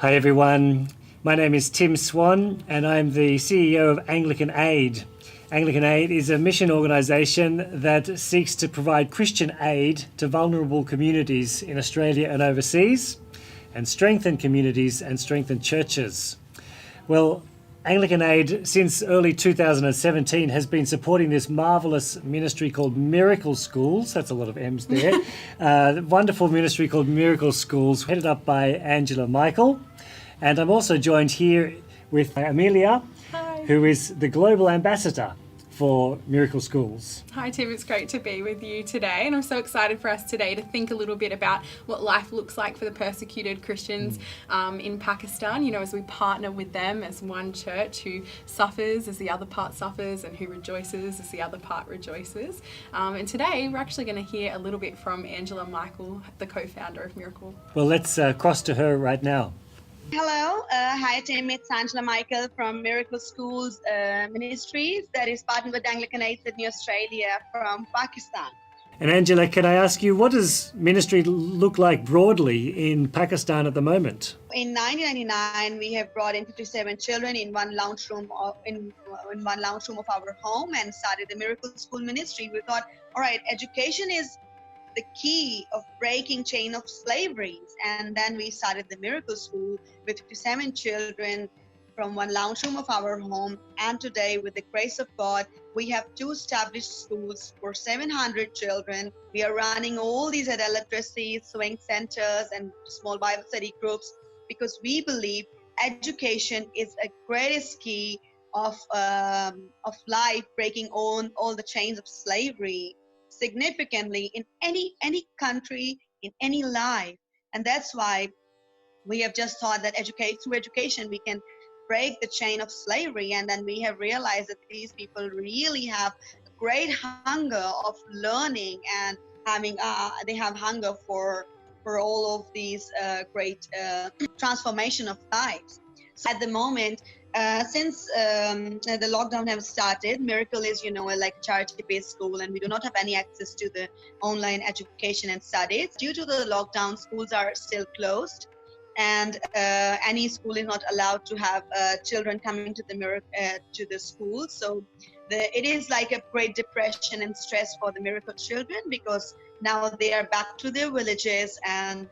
Hi everyone, my name is Tim Swan and I'm the CEO of Anglican Aid. Anglican Aid is a mission organisation that seeks to provide Christian aid to vulnerable communities in Australia and overseas, and strengthen communities and strengthen churches. Well, Anglican Aid, since early 2017, has been supporting this marvellous ministry called Miracle Schools. That's a lot of M's there. Wonderful ministry called Miracle Schools, headed up by Angela Michael. And I'm also joined here with Amelia, Hi. who is the Global Ambassador for Miracle Schools. Hi Tim, it's great to be with you today, and I'm so excited for us today to think a little bit about what life looks like for the persecuted Christians in Pakistan, as we partner with them as one church who suffers as the other part suffers and who rejoices as the other part rejoices. And today we're actually going to hear a little bit from Angela Michael, the co-founder of Miracle. Well, let's cross to her right now. Hello, hi Tim, it's Angela Michael from Miracle Schools Ministries that is partnered with Anglican Aid Sydney, Australia from Pakistan. And Angela, can I ask you, what does ministry look like broadly in Pakistan at the moment? In 1999, we have brought in 57 children in one lounge room of our home and started the Miracle School Ministry. We thought, all right, education is the key of breaking chain of slavery, and then we started the Miracle School with 57 children from one lounge room of our home. And today, with the grace of God, we have 2 established schools for 700 children. We are running all these adult literacy swing centers and small Bible study groups because we believe education is a greatest key of life, breaking all the chains of slavery significantly in any country, in any life. And that's why we have just thought that through education we can break the chain of slavery. And then we have realized that these people really have a great hunger of learning and they have hunger for all of these great transformation of lives. So at the moment, since the lockdown has started, Miracle is, like a charity-based school, and we do not have any access to the online education and studies. Due to the lockdown, schools are still closed, and any school is not allowed to have children coming to the school. So it is like a great depression and stress for the Miracle children, because now they are back to their villages and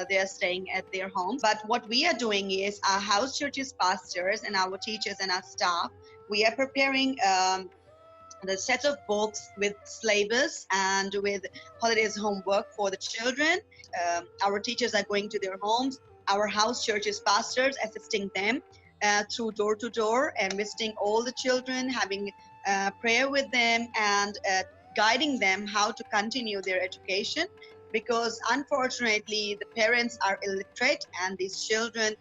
they are staying at their homes. But what we are doing is our house churches, pastors, and our teachers and our staff, we are preparing the set of books with syllabus and with holidays homework for the children. Our teachers are going to their homes, our house churches, pastors assisting them through door to door and visiting all the children, having prayer with them and guiding them how to continue their education. Because unfortunately the parents are illiterate and these children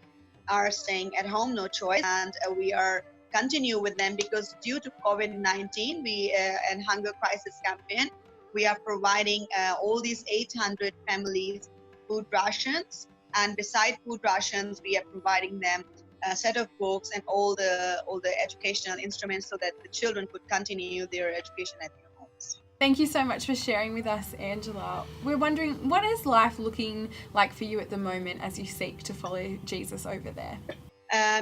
are staying at home, no choice, and we are continue with them because due to COVID-19 and hunger crisis campaign, we are providing all these 800 families food rations, and beside food rations we are providing them a set of books and all the educational instruments so that the children could continue their education at their homes. Thank you so much for sharing with us, Angela. We're wondering, what is life looking like for you at the moment as you seek to follow Jesus over there?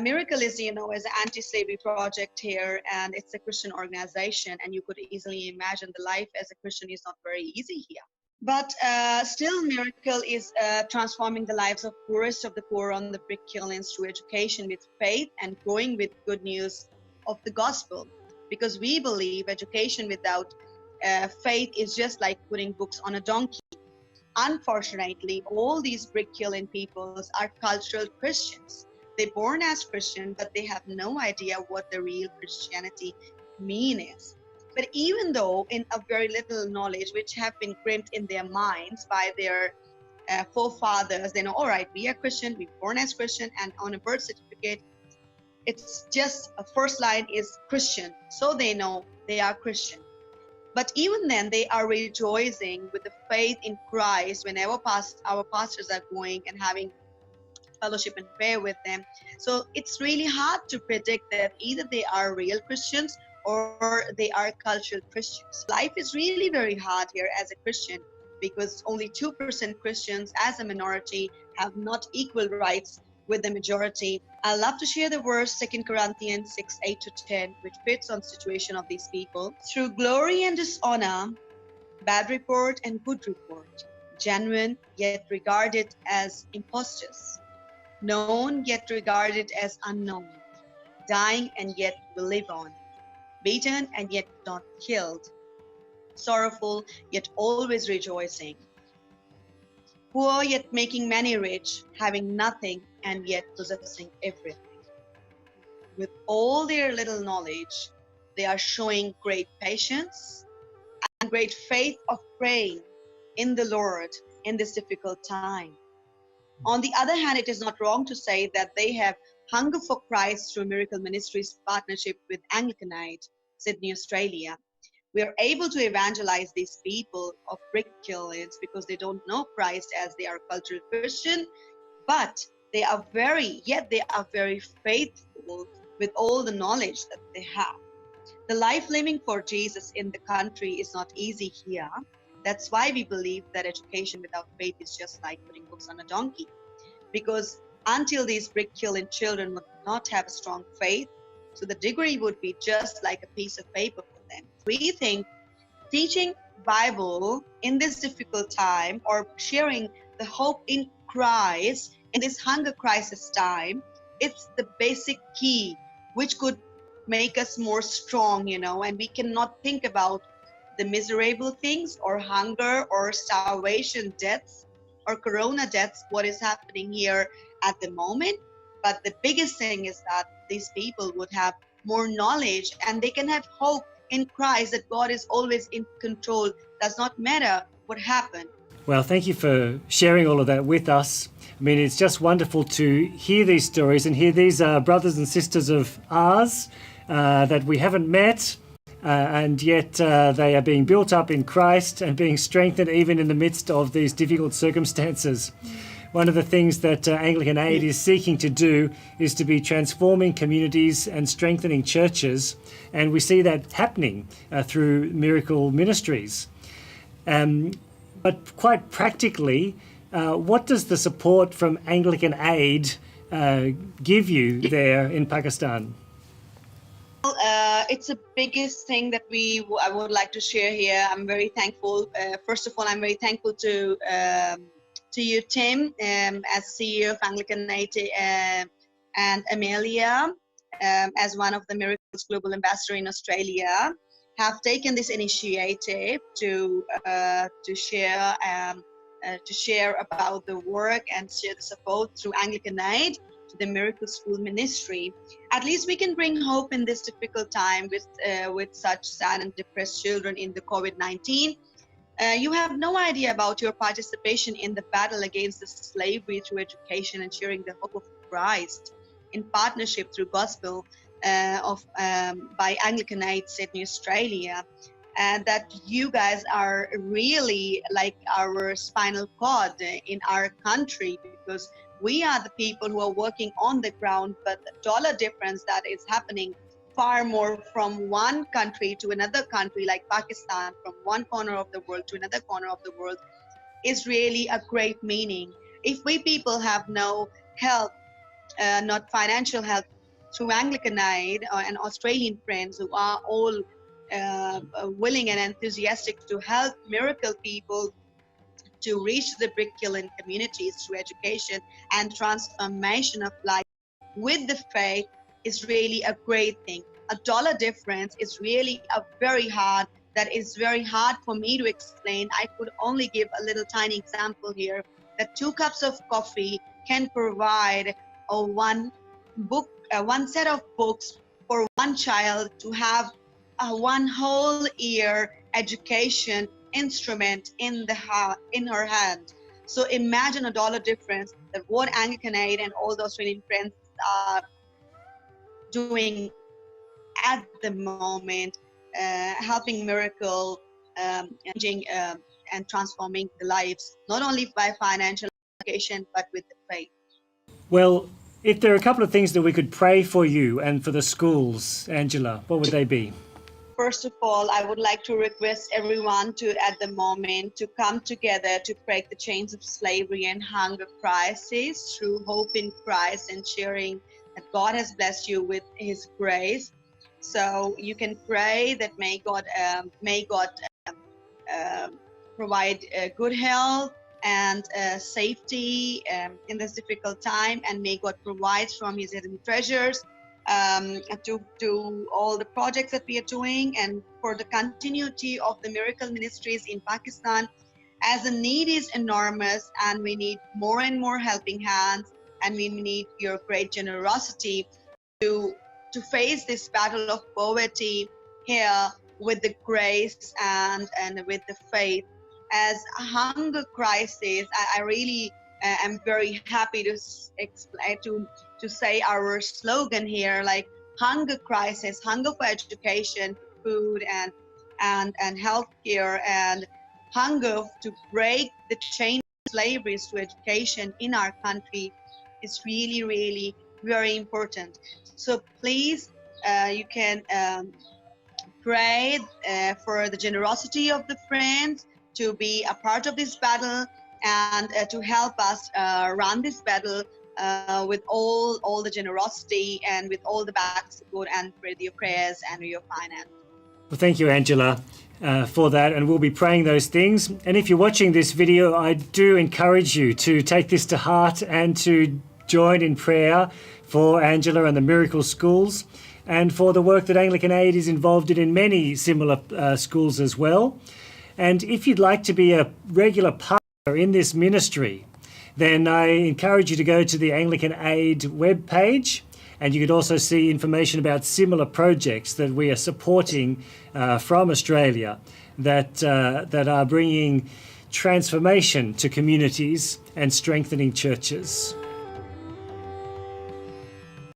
Miracle is, is an anti-slavery project here, and it's a Christian organization, and you could easily imagine the life as a Christian is not very easy here. But still, Miracle is transforming the lives of poorest of the poor on the brick kilns through education with faith and growing with good news of the gospel. Because we believe education without faith is just like putting books on a donkey. Unfortunately, all these brick kiln peoples are cultural Christians. They're born as Christian, but they have no idea what the real Christianity is. But even though in a very little knowledge, which have been crimped in their minds by their forefathers, they know, all right, we are Christian, we're born as Christian, and on a birth certificate, it's just a first line is Christian. So they know they are Christian. But even then, they are rejoicing with the faith in Christ whenever our pastors are going and having fellowship and prayer with them. So it's really hard to predict that either they are real Christians or they are cultural Christians. Life is really very hard here as a Christian because only 2% Christians as a minority have not equal rights with the majority. I love to share the verse 2 Corinthians 6:8-10, which fits on the situation of these people. Through glory and dishonor, bad report and good report, genuine yet regarded as impostors, known yet regarded as unknown, dying and yet will live on, beaten and yet not killed, sorrowful yet always rejoicing, poor yet making many rich, having nothing and yet possessing everything. With all their little knowledge, they are showing great patience and great faith of praying in the Lord in this difficult time. On the other hand, it is not wrong to say that they have hunger for Christ through Miracle Ministries partnership with Anglican Aid, Sydney, Australia. We are able to evangelize these people of brick kilns because they don't know Christ as they are cultural Christian, but they are very faithful with all the knowledge that they have. The life living for Jesus in the country is not easy here. That's why we believe that education without faith is just like putting books on a donkey. Because until these brick kiln children would not have a strong faith, so the degree would be just like a piece of paper for them. We think teaching Bible in this difficult time or sharing the hope in Christ in this hunger crisis time, it's the basic key which could make us more strong, and we cannot think about the miserable things or hunger or starvation deaths or corona deaths, what is happening here at the moment. But the biggest thing is that these people would have more knowledge and they can have hope in Christ that God is always in control. Does not matter what happened. Well, thank you for sharing all of that with us. I mean, it's just wonderful to hear these stories and hear these brothers and sisters of ours that we haven't met, and yet they are being built up in Christ and being strengthened even in the midst of these difficult circumstances. One of the things that Anglican Aid is seeking to do is to be transforming communities and strengthening churches, and we see that happening through Miracle Ministries. But quite practically, what does the support from Anglican Aid give you there in Pakistan? It's the biggest thing that I would like to share here. I'm very thankful. First of all, I'm very thankful to you, Tim, as CEO of Anglican Aid, and Amelia, as one of the Miracles Global Ambassador in Australia, have taken this initiative to share about the work and share the support through Anglican Aid to the Miracle School Ministry. At least we can bring hope in this difficult time with such sad and depressed children in the COVID-19. You have no idea about your participation in the battle against the slavery through education and sharing the hope of Christ in partnership through gospel by Anglican Aid, Sydney, Australia. And that you guys are really like our spinal cord in our country, because we are the people who are working on the ground, but the dollar difference that is happening far more from one country to another country, like Pakistan, from one corner of the world to another corner of the world, is really a great meaning. If we people have no help, not financial help, through Anglican Aid and Australian friends who are all willing and enthusiastic to help miracle people to reach the brick kiln communities through education and transformation of life with the faith, is really a great thing. A dollar difference is really very hard for me to explain. I could only give a little tiny example here, that 2 cups of coffee can provide one set of books for one child to have one whole year education instrument in her hand. So imagine a dollar difference, that what Anglican Aid and all the Australian friends are doing at the moment, helping Miracle, changing and transforming the lives, not only by financial education, but with the faith. Well, if there are a couple of things that we could pray for you and for the schools, Angela, what would they be? first of all, I would like to request everyone to, at the moment, to come together to break the chains of slavery and hunger crisis through hope in Christ and sharing that God has blessed you with His grace. So you can pray that may God provide good health and safety in this difficult time, and may God provide from His hidden treasures to all the projects that we are doing, and for the continuity of the Miracle Ministries in Pakistan, as the need is enormous and we need more and more helping hands, and we need your great generosity to face this battle of poverty here with the grace and with the faith. As a hunger crisis, I really am very happy to explain to say our slogan here, like hunger crisis, hunger for education, food and healthcare, and hunger to break the chain of slavery to education in our country is really, really very important. So please, you can pray for the generosity of the friends to be a part of this battle, and to help us run this battle with all the generosity and with all the back support, and with your prayers and your finance. Well, thank you, Angela, for that, and we'll be praying those things. And if you're watching this video, I do encourage you to take this to heart and to join in prayer for Angela and the Miracle Schools, and for the work that Anglican Aid is involved in many similar schools as well. And if you'd like to be a regular partner in this ministry, then I encourage you to go to the Anglican Aid webpage, and you could also see information about similar projects that we are supporting from Australia that are bringing transformation to communities and strengthening churches.